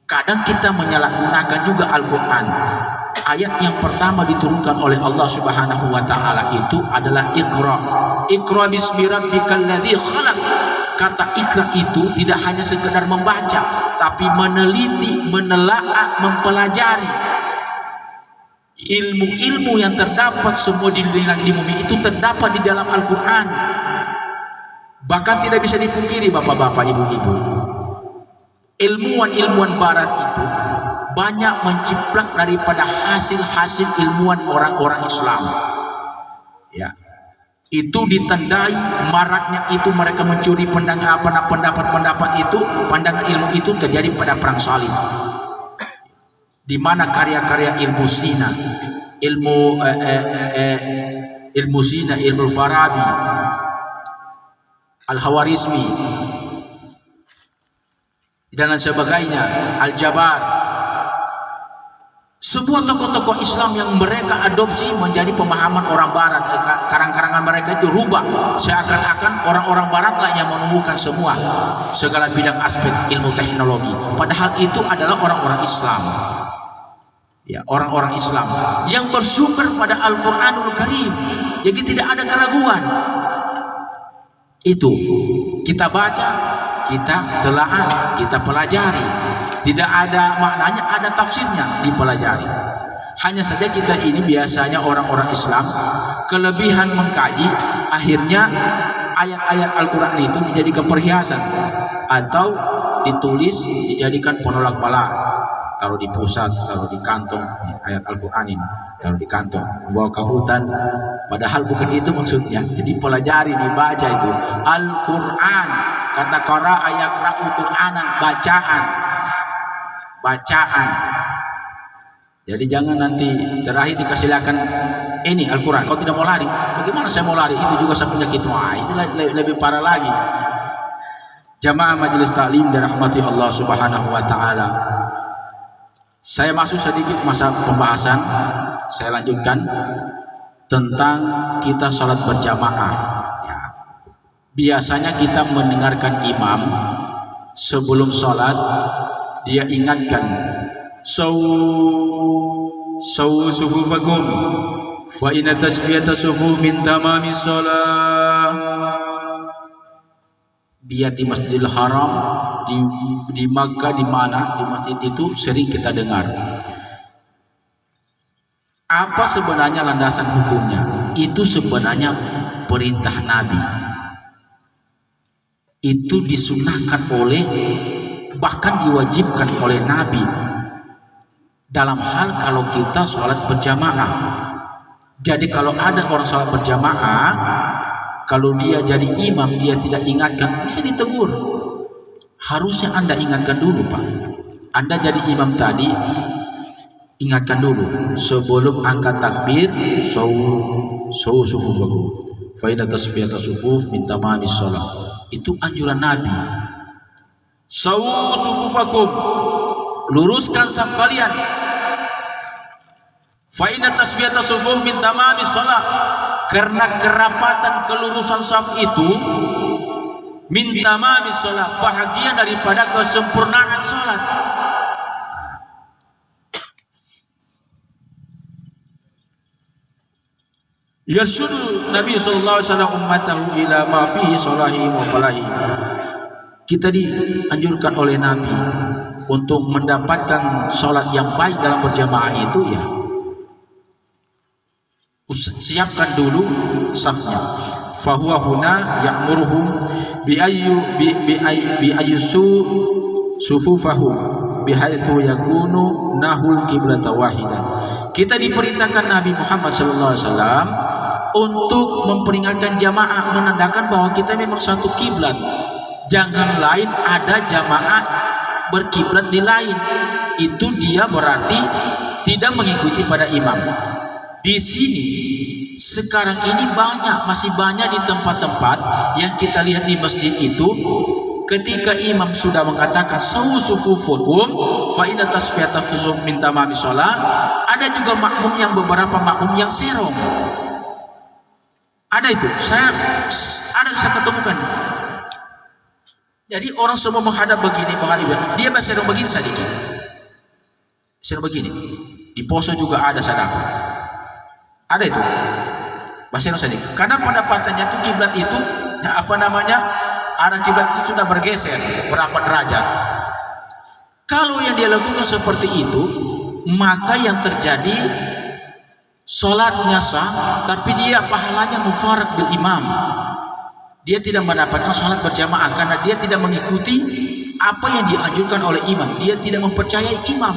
Kadang kita menyalahgunakan juga Al-Quran. Ayat yang pertama diturunkan oleh Allah Subhanahu wa ta'ala itu adalah Iqra. Iqra bismi rabbikal ladzi khalaq. Kata Iqra itu tidak hanya sekedar membaca, tapi meneliti, menelaah, mempelajari. ilmu-ilmu yang terdapat semua di langit di bumi itu terdapat di dalam Al-Quran. Bahkan tidak bisa dipungkiri bapak-bapak, ibu-ibu, ilmuwan-ilmuwan barat itu banyak menciplak daripada hasil-hasil ilmuwan orang-orang Islam. Ya, itu ditandai maraknya itu mereka mencuri pendapat-pendapat itu, pandangan ilmu itu terjadi pada perang salib, di mana karya-karya ilmu Sina, ilmu Farabi, Al-Hawarizmi dan lain sebagainya, Al-Jabar, semua tokoh-tokoh Islam yang mereka adopsi menjadi pemahaman orang barat, karang-karangan mereka itu rubah seakan-akan orang-orang barat lah yang menemukan semua segala bidang aspek ilmu teknologi, padahal itu adalah orang-orang Islam. Ya, orang-orang Islam yang bersumber pada Al-Quranul Karim. Jadi tidak ada keraguan. Itu kita baca, kita telaah, kita pelajari. Tidak ada maknanya, ada tafsirnya, dipelajari. Hanya saja kita ini biasanya orang-orang Islam kelebihan mengkaji, akhirnya ayat-ayat Al-Quran itu dijadikan perhiasan atau ditulis dijadikan penolak bala, taruh di pusat, taruh di kantong, ayat Al-Quran ini taruh di kantong, bawa ke hutan, padahal bukan itu maksudnya. Jadi pelajari, dibaca itu Al-Quran, kata qara ayat Qur'anan, bacaan. Jadi jangan nanti terakhir dikasilakan ini Al-Quran, kau tidak mau lari, bagaimana saya mau lari, itu juga saya penyakit, wah itu lebih parah lagi. Jamaah majelis taklim dirahmati Allah Subhanahu wa taala. Saya masuk sedikit masa pembahasan, saya lanjutkan tentang kita sholat berjamaah. Ya. Biasanya kita mendengarkan imam sebelum sholat, dia ingatkan, sawu sufufakum fa inna tasfiyata sufuf min tamami sholat. Biar di Masjidil Haram, di Makkah, di mana, di masjid itu sering kita dengar. Apa sebenarnya landasan hukumnya? Itu sebenarnya perintah Nabi. Itu disunahkan oleh, bahkan diwajibkan oleh Nabi dalam hal kalau kita sholat berjamaah. Jadi kalau ada orang sholat berjamaah, kalau dia jadi imam, dia tidak ingatkan, bisa ditegur. Harusnya Anda ingatkan dulu, Pak. Anda jadi imam tadi, ingatkan dulu sebelum angkat takbir, sawu sufufakum fa inna tasfiyata sufuf min tamamis shalah. Itu anjuran Nabi. Sawu sufufakum, luruskan saf kalian. Fa inna tasfiyata sufuf min tamamis shalah. Karena kerapatan kelurusan saf itu min tamamis shalah, bahagian daripada kesempurnaan salat. Yasudu Nabi sallallahu alaihi wasallam ummatahu ila ma fihi salahi wa falahi. Kita dianjurkan oleh Nabi untuk mendapatkan salat yang baik dalam berjamaah itu, ya siapkan dulu safnya. Fahuwa huna ya'muruhum bi ayyusu sufufahum bihaitsu yakunu nahul qiblata wahidan. Kita diperintahkan Nabi Muhammad sallallahu alaihi wasallam untuk memperingatkan jamaah, menandakan bahwa kita memang satu kiblat. Jangan lain ada jamaah berkiblat di lain. Itu dia berarti tidak mengikuti pada imam. Di sini sekarang ini masih banyak di tempat-tempat yang kita lihat di masjid itu, ketika imam sudah mengatakan sawu sufufukum fa inna tasfiyata sufuf min tamamis shalah, ada juga makmum yang beberapa makmum yang serong. Ada itu, saya ketemukan. Jadi orang semua menghadap begini, dia serong begini sedikit. Serong begini. Di poso juga ada sadaqah. Ada itu bahasa saja. Karena pendapatannya itu kiblat itu arah kiblat itu sudah bergeser berapa derajat. Kalau yang dia lakukan seperti itu, maka yang terjadi Salatnya sah, tapi dia pahalanya mufarad bil imam. Dia tidak mendapatkan salat berjamaah karena dia tidak mengikuti apa yang dianjurkan oleh imam. Dia tidak mempercayai imam.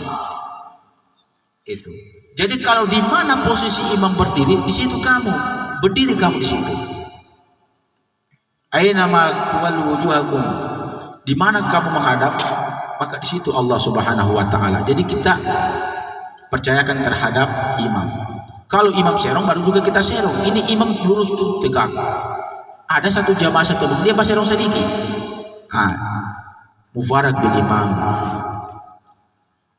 Itu. Jadi kalau di mana posisi imam berdiri, di situ kamu berdiri, kamu di situ. Aina ma tuwallu wujuhakum, di mana kamu menghadap, maka di situ Allah Subhanahu wa taala. Jadi kita percayakan terhadap imam. Kalau imam serong baru juga kita serong. Ini imam lurus tuh tegak. Ada satu jamaah satu dia pas serong sedikit. Mufarad bil imam.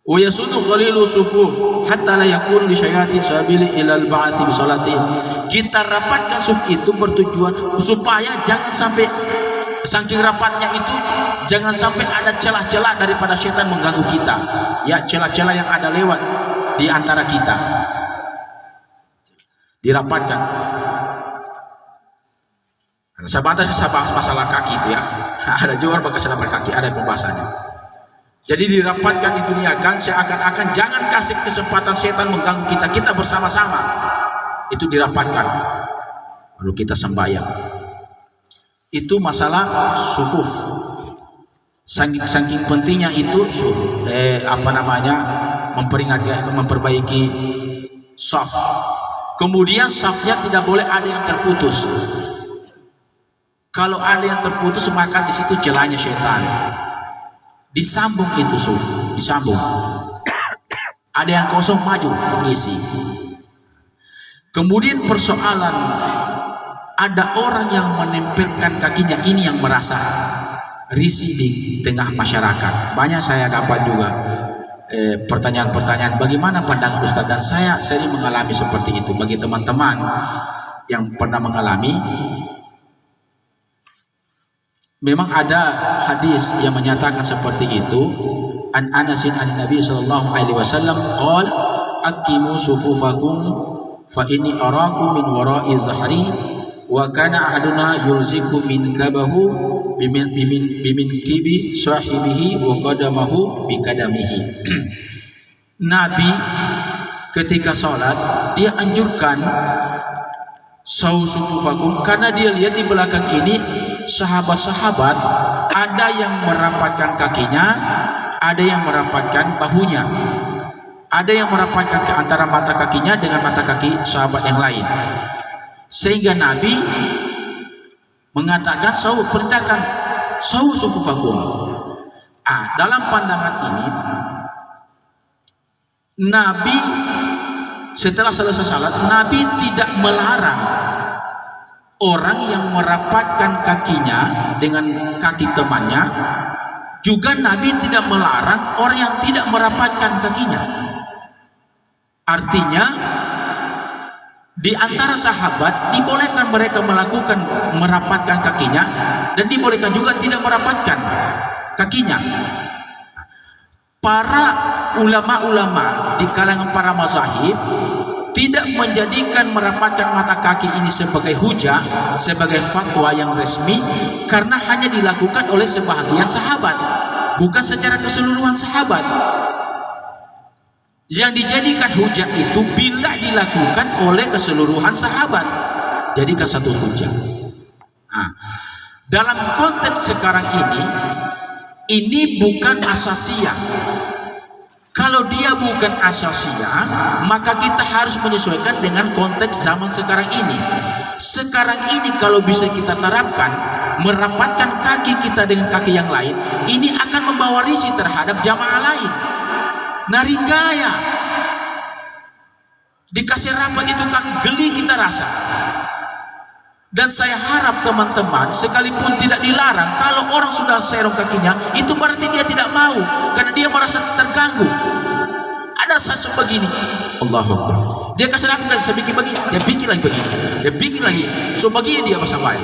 Wa yasudu khalilu sufuf hatta la yakun li syayatin sabili ila al-ba'thi bi salati. Kita rapatkan suf itu bertujuan supaya jangan sampai saking rapatnya itu jangan sampai ada celah-celah daripada setan mengganggu kita. Ya, celah-celah yang ada lewat di antara kita. Dirapatkan. Saya bahas masalah kaki itu ya. Ada juga bekas dapat kaki, ada pembahasannya. Jadi dirapatkan, diduniakan seakan-akan jangan kasih kesempatan setan mengganggu kita. Kita bersama-sama. Itu dirapatkan. Lalu kita sembahyang. Itu masalah sufuf. Saking pentingnya itu sufuf. Memperbaiki saf. Kemudian safnya tidak boleh ada yang terputus. Kalau ada yang terputus maka di situ celahnya setan. Disambung itu suf, disambung. Ada yang kosong maju ngisi. Kemudian persoalan ada orang yang menempelkan kakinya, ini yang merasa risih di tengah masyarakat. Banyak saya dapat juga pertanyaan-pertanyaan bagaimana pandangan Ustaz, dan saya sering mengalami seperti itu. Bagi teman-teman yang pernah mengalami, memang ada hadis yang menyatakan seperti itu. An Anasin an Nabi sallallahu alaihi wasallam qol aqimu sufufakum fa inni arakum min wara'i zahri wa kana ahaduna yulziku min kabahu bimin kibi sahibihi wa qadamahu bi kadamihi. Nabi ketika salat dia anjurkan sufufakum karena dia lihat di belakang ini sahabat-sahabat ada yang merapatkan kakinya, ada yang merapatkan bahunya, ada yang merapatkan ke antara mata kakinya dengan mata kaki sahabat yang lain. Sehingga Nabi mengatakan perintahkan sufufakum. Dalam pandangan ini Nabi setelah selesai salat, Nabi tidak melarang orang yang merapatkan kakinya dengan kaki temannya. Juga Nabi tidak melarang orang yang tidak merapatkan kakinya. Artinya di antara sahabat dibolehkan mereka merapatkan kakinya, dan dibolehkan juga tidak merapatkan kakinya. Para ulama-ulama di kalangan para mazahib tidak menjadikan merapatkan mata kaki ini sebagai hujah, sebagai fatwa yang resmi, karena hanya dilakukan oleh sebahagian sahabat, bukan secara keseluruhan sahabat. Yang dijadikan hujah itu bila dilakukan oleh keseluruhan sahabat, jadikan satu hujah. Dalam konteks sekarang ini bukan asasiyah. Kalau dia bukan asasiyah, maka kita harus menyesuaikan dengan konteks zaman sekarang ini. Sekarang ini kalau bisa kita terapkan, merapatkan kaki kita dengan kaki yang lain, ini akan membawa risih terhadap jamaah lain. Naringgaya dikasih rapat itu kaki, geli kita rasa. Dan saya harap teman-teman, sekalipun tidak dilarang, kalau orang sudah serong kakinya, itu berarti dia tidak mau, karena dia merasa terganggu. Ada satu begini, Allahu Akbar, dia kasih rapat, saya bikin begini, dia bikin lagi begini, dia bikin lagi, so begini dia bersampai,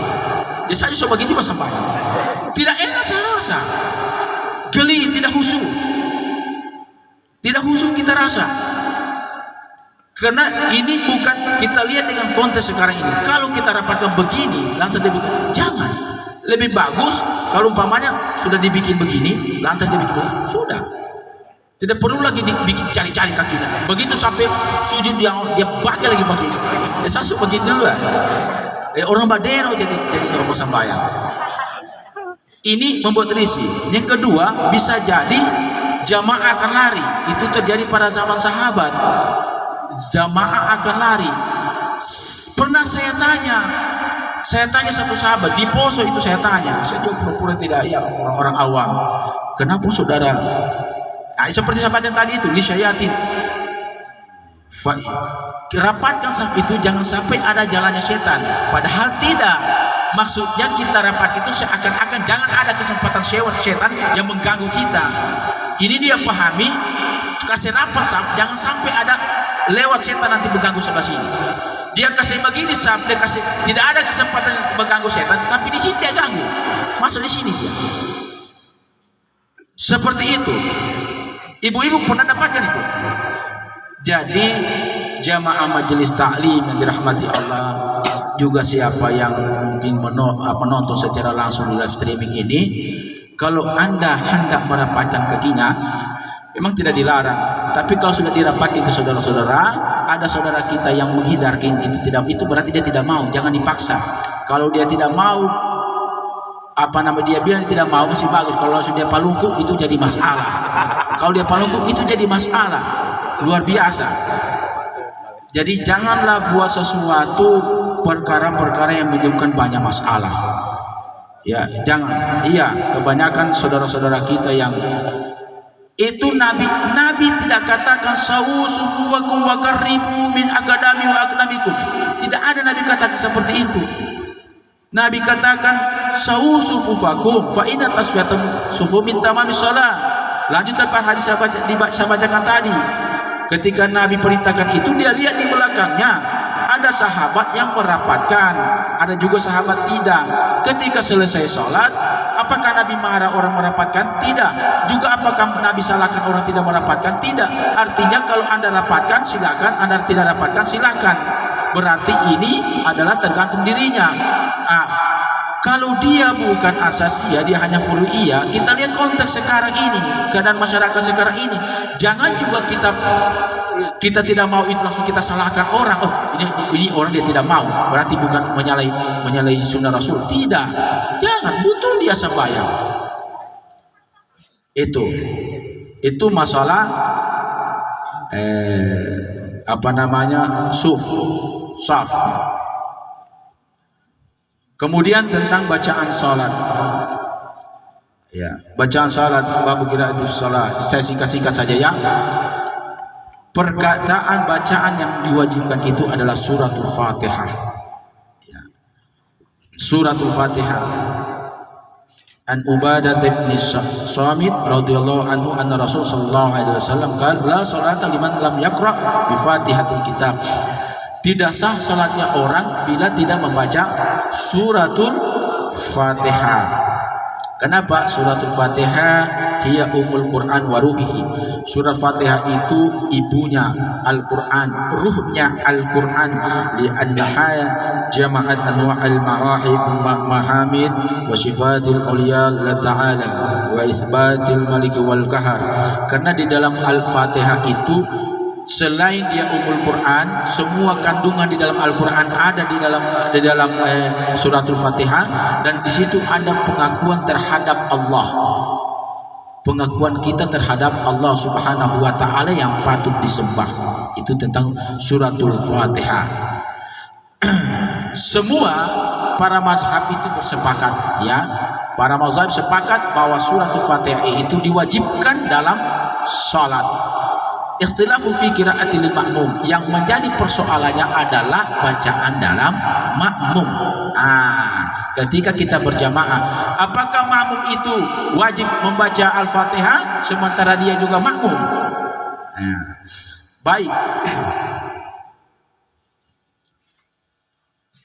dia saja so begini bersampai. Tidak enak saya rasa, geli, tidak khusyuk, kita rasa. Karena ini bukan kita lihat dengan konteks sekarang ini. Kalau kita rapatkan begini, lantas dia bikin, jangan. Lebih bagus kalau umpamanya sudah dibikin begini, lantas dia bikin begini, sudah. Tidak perlu lagi dibikin cari-cari kakinya. Begitu sampai sujud dia pakai lagi pakai. Satu begitu juga. Orang badero jadi orang sembahyang. Ini membuat risih. Yang kedua, bisa jadi jamaah akan lari. Itu terjadi pada zaman sahabat. Jamaah akan lari. Pernah saya tanya satu sahabat di poso itu, saya tanya, saya juga pura-pura tidak, ya orang-orang awam, kenapa saudara? Nah, seperti sahabat yang tadi itu, lisyayatin, rapatkan saf itu jangan sampai ada jalannya setan. Padahal tidak. Maksudnya kita rapat itu seakan-akan jangan ada kesempatan setan yang mengganggu kita. Ini dia pahami, kasih rapat saf, jangan sampai ada lewat setan nanti mengganggu sebelah sini. Dia kasih begini saf, dia kasih tidak ada kesempatan mengganggu setan, tapi di sini dia ganggu. Masuk di sini dia. Seperti itu. Ibu-ibu pernah dapatkan itu. Jadi jamaah majelis taklim yang dirahmati Allah, juga siapa yang mungkin menonton secara langsung di live streaming ini, kalau Anda hendak merapatkan kakinya, memang tidak dilarang. Tapi kalau sudah dirapatkan itu saudara-saudara, ada saudara kita yang menghindarkan itu berarti dia tidak mau, jangan dipaksa. Kalau dia tidak mau, dia bilang dia tidak mau, masih bagus. Kalau langsung dia palungku itu jadi masalah. Kalau dia palungku itu jadi masalah luar biasa. Jadi janganlah buat sesuatu perkara-perkara yang menimbulkan banyak masalah. Ya, jangan. Iya, kebanyakan saudara-saudara kita yang itu Nabi tidak katakan sawu sufufakum wa qarribu min akadami wa akdamikum. Tidak ada Nabi katakan seperti itu. Nabi katakan sawu sufufakum fa inna tasfiyatum sufu min tamamis shalah. Lanjutan hadis saya bacakan tadi. Ketika Nabi perintahkan itu, dia lihat di belakangnya ada sahabat yang merapatkan, ada juga sahabat tidak. Ketika selesai sholat, apakah Nabi marah orang merapatkan? Tidak. Juga apakah Nabi salahkan orang tidak merapatkan? Tidak. Artinya kalau Anda rapatkan silakan, Anda tidak rapatkan silakan. Berarti ini adalah tergantung dirinya. Kalau dia bukan asasiyah, dia hanya furu'iyah, kita lihat konteks sekarang ini, keadaan masyarakat sekarang ini. Jangan juga kita tidak mau itu langsung kita salahkan orang. Oh, ini orang dia tidak mau, berarti bukan menyalahi sunnah Rasul. Tidak. Jangan, betul dia sembahyang. Itu masalah saf. Kemudian tentang bacaan salat. Ya, bacaan salat, bab qiraatus salat. Saya singkat-singkat saja ya. Perkataan bacaan yang diwajibkan itu adalah suratul Fatihah. Ya. Suratul Fatihah. An Ubadah bin Samit radhiyallahu anhu anna Rasul sallallahu alaihi wasallam qala la salata liman lam yaqra bi Fatihatil kitab. Tidak sah salatnya orang bila tidak membaca suratul Fatihah. Kenapa? Suratul Fatihah hiya umul Quran wa ruhihi. Surat Fatihah itu ibunya Al-Quran, ruhnya Al-Quran. Li'annaha jama'at anwa'al ma'ahib mahamid wa sifatil uliya la ta'ala wa isbatil malik wal kahar. Karena di dalam Al-Fatihah itu selain dia umul Quran, semua kandungan di dalam Al-Quran ada di dalam suratul Fatihah, dan di situ ada pengakuan terhadap Allah, pengakuan kita terhadap Allah Subhanahu wa taala yang patut disembah. Itu tentang suratul Fatihah. Semua para mazhab itu bersepakat, ya. Para mazhab sepakat bahwa suratul Fatihah itu diwajibkan dalam salat. Ikhtilafu fi qiraatil ma'mum, yang menjadi persoalannya adalah bacaan dalam makmum. Ketika kita berjamaah, apakah makmum itu wajib membaca Al-Fatihah sementara dia juga makmum? Baik.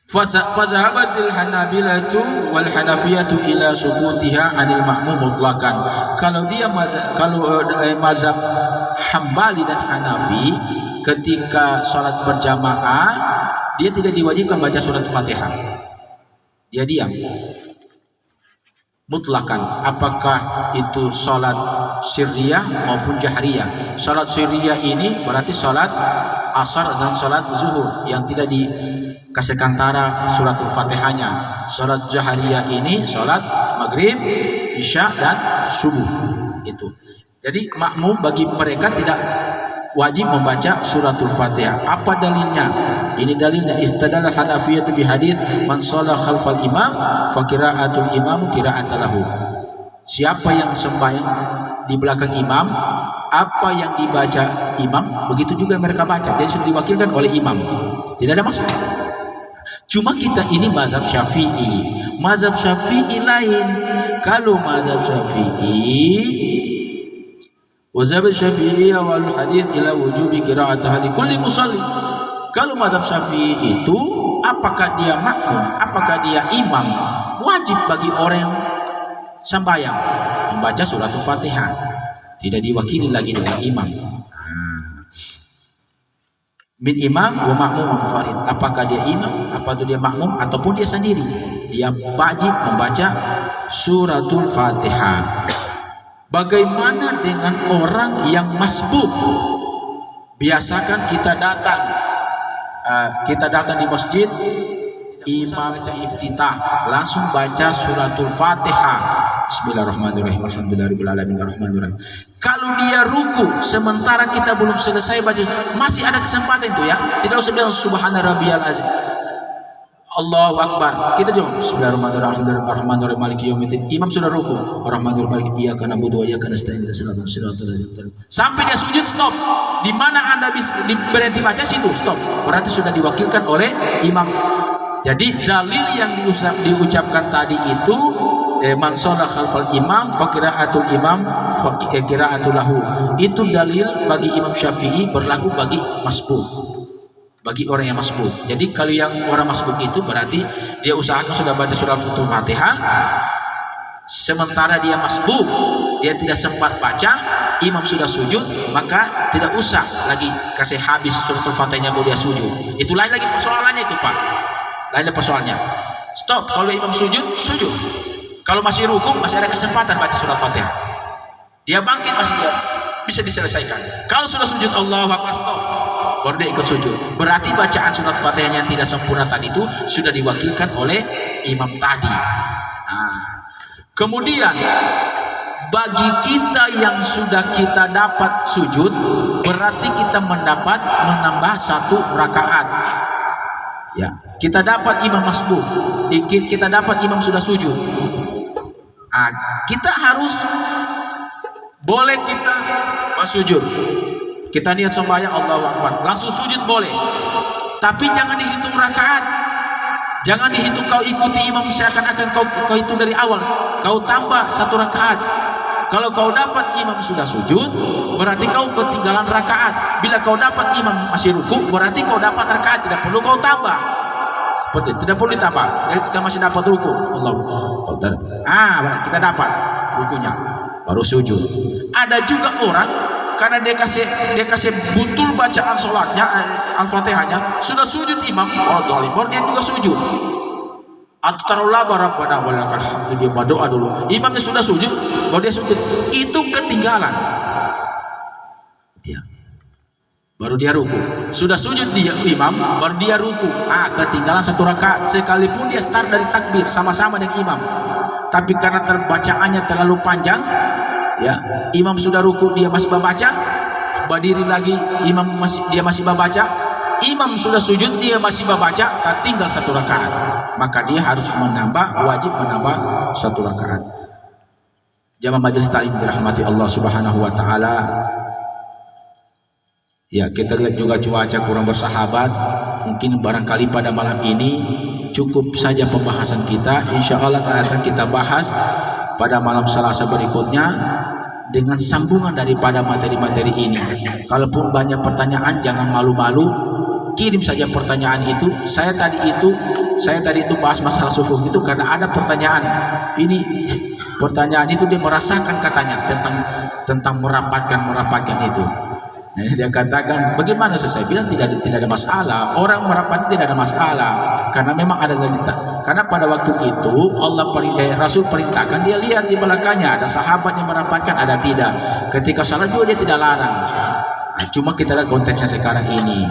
Fazahabatil Hanabilatu wal Hanafiyatu ila subutiha anil ma'mum mutlaqan. Kalau mazhab Hambali dan Hanafi, ketika sholat berjamaah dia tidak diwajibkan baca surat Fatihah, dia diam mutlakan. Apakah itu sholat sirriyah maupun jahriyah. Salat sirriyah ini berarti salat asar dan salat zuhur yang tidak dikasih kantara suratul Fatihahnya. Salat jahriyah ini salat maghrib, isya dan subuh itu. Jadi makmum bagi mereka tidak wajib membaca suratul Fatihah. Apa dalilnya? Ini dalilnya istadalla Hanafiyah bi hadis man shalla khalfal imam fa qira'atul imam qira'atalahu. Siapa yang sembahyang di belakang imam, apa yang dibaca imam begitu juga mereka baca. Jadi sudah diwakilkan oleh imam. Tidak ada masalah. Cuma kita ini mazhab Syafi'i. Mazhab Syafi'i lain. Kalau mazhab Syafi'i mazhab Syafi'i awal hadis ila wujubi qira'atiha li kulli musalli. Kalau mazhab Syafi'i itu apakah dia makmum, apakah dia imam, wajib bagi orang yang sembahyang membaca suratul Fatihah. Tidak diwakili lagi dengan imam. Bin imam wa makmum farid. Apakah dia imam, apakah dia makmum ataupun dia sendiri, dia wajib membaca suratul Fatihah. Bagaimana dengan orang yang masbuk? Biasakan kita datang di masjid, imam baca iftitah, langsung baca suratul Fatihah. Bismillahirrahmanirrahim. Alhamdulillahirabbil alamin arrahmanirrahim. Kalau dia ruku sementara kita belum selesai baca, masih ada kesempatan itu ya. Tidak usah bilang subhana rabbiyal azim. Allahu akbar. Kita jawab bismillahirrahmanirrahim arrahmanirrahim maliki yaumiddin. Imam sudah ruku. Arrahmanirrahim maliki iyyaka na'budu wa iyyaka nasta'in ihdinas siratal mustaqim. Sampai dia sujud stop. Di mana Anda berhenti baca situ stop. Berarti sudah diwakilkan oleh imam. Jadi dalil yang diucapkan tadi itu man shalla khalfal imam fa qira'atul imam fa qira'atul lahu. Itu dalil bagi Imam Syafi'i, berlaku bagi masbuk. Bagi orang yang masbuk. Jadi kalau yang orang masbuk itu berarti dia usahakan sudah baca suratul Fatihah, sementara dia masbuk, dia tidak sempat baca, imam sudah sujud, maka tidak usah lagi kasih habis suratul Fatihahnya baru dia sujud. Itu lain lagi persoalannya itu Pak. Lain persoalannya. Stop. Kalau imam sujud, sujud. Kalau masih ruku, masih ada kesempatan baca surat Fatihah. Dia bangkit masih dia bisa diselesaikan. Kalau sudah sujud, Allahu Akbar, stop. Baru dia ikut sujud. Berarti bacaan surat Fatihahnya yang tidak sempurna tadi itu sudah diwakilkan oleh imam tadi. Kemudian bagi kita yang sudah kita dapat sujud, berarti kita menambah 1 rakaat. Ya, kita dapat imam masbuk, kita dapat imam sudah sujud. Kita harus boleh kita sujud. Kita niat sembahyang Allahu Akbar, langsung sujud boleh. Tapi jangan dihitung rakaat. Jangan dihitung kau ikuti imam seakan-akan kau hitung dari awal. Kau tambah 1 rakaat. Kalau kau dapat imam sudah sujud, berarti kau ketinggalan rakaat. Bila kau dapat imam masih ruku, berarti kau dapat rakaat, tidak perlu kau tambah. Seperti itu, tidak perlu ditambah. Jadi kita masih dapat ruku. Berarti kita dapat rukunya, baru sujud. Ada juga orang karena dia kasih betul bacaan sholatnya, al-Fatihahnya, sudah sujud imam, baru dia juga sujud. Atau taruhlah rabbana walakal hamdu, dia berdoa dulu, imamnya sudah sujud baru dia sujud, itu ketinggalan ya. Baru dia ruku, sudah sujud dia imam baru dia ruku, ketinggalan 1 rakaat. Sekalipun dia start dari takbir sama-sama dengan imam, tapi karena terbacaannya terlalu panjang ya, imam sudah ruku dia masih membaca, berdiri lagi imam dia masih membaca, imam sudah sujud dia masih membaca, tinggal 1 rakaat, maka dia harus wajib menambah 1 rakaat. Jamaah majelis taklim dirahmati Allah Subhanahu wa taala. Ya, kita lihat juga cuaca kurang bersahabat. Mungkin barangkali pada malam ini cukup saja pembahasan kita. Insya Allah akan kita bahas pada malam Selasa berikutnya dengan sambungan daripada materi-materi ini. Kalaupun banyak pertanyaan, jangan malu-malu, kirim saja pertanyaan itu. Saya tadi itu bahas masalah sufuf itu karena ada pertanyaan. Ini pertanyaan itu dia merasakan katanya tentang merapatkan itu. Dia katakan, bagaimana saya bilang tidak ada masalah. Orang merapatkan tidak ada masalah karena memang ada karena pada waktu itu Rasul perintahkan, dia lihat di belakangnya ada sahabat yang merapatkan, ada tidak. Ketika salat juga dia tidak larang. Nah, cuma kita lihat konteksnya sekarang ini.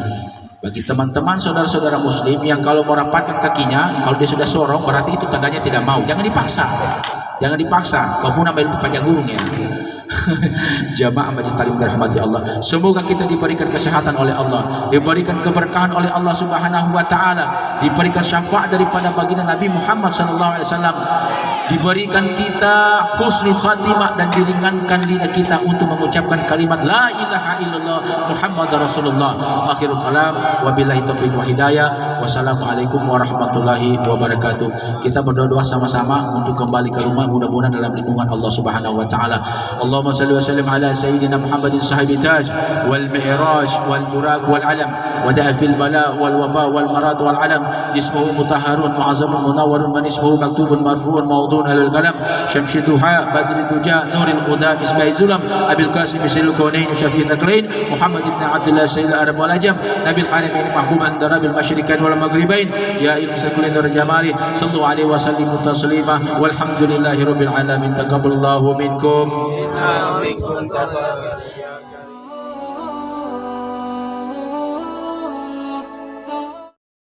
Bagi teman-teman saudara-saudara muslim yang kalau merapatkan kakinya, kalau dia sudah sorong berarti itu tandanya tidak mau. Jangan dipaksa. Jangan dipaksa. Kau pun ambil pajak gurung ya. Jamaah majelis taklim dirahmati Allah, semoga kita diberikan kesehatan oleh Allah, diberikan keberkahan oleh Allah Subhanahu wa taala, diberikan syafaat daripada baginda Nabi Muhammad sallallahu alaihi wasallam, diberikan kita husnul khatimah dan diringankan lidah kita untuk mengucapkan kalimat la ilaha illallah Muhammadar Rasulullah. Akhirul kalam, wabillahi taufiq wa hidayah. Wassalamualaikum warahmatullahi wabarakatuh. Kita berdoa sama-sama untuk kembali ke rumah, mudah-mudahan dalam lindungan Allah Subhanahu wa taala. Allahumma salli wa sallim ala sayyidina Muhammadin sahibi taj wal mi'raj wal buraq wal alam wa da'fil bala wal waba wal marad wal alam. Ismuhu mutahharun mu'azzamun munawwarun man ismuhu maktubun marfu'un mawdu'un alal qalam. Syamsi duha badri duja nuril huda misbah zulam abil qasim sayyidul kaunain syafi thakrain Muhammad ibn Abdullah sayyidul arab wal ajam nabil harimin mahbuban darabil masyriqain wal maghribain ya ilmu sakulin nur jamali sallu alaihi wa sallimu taslima walhamdulillahi rabbil alamin. Taqabbalallahu minkum. Amin.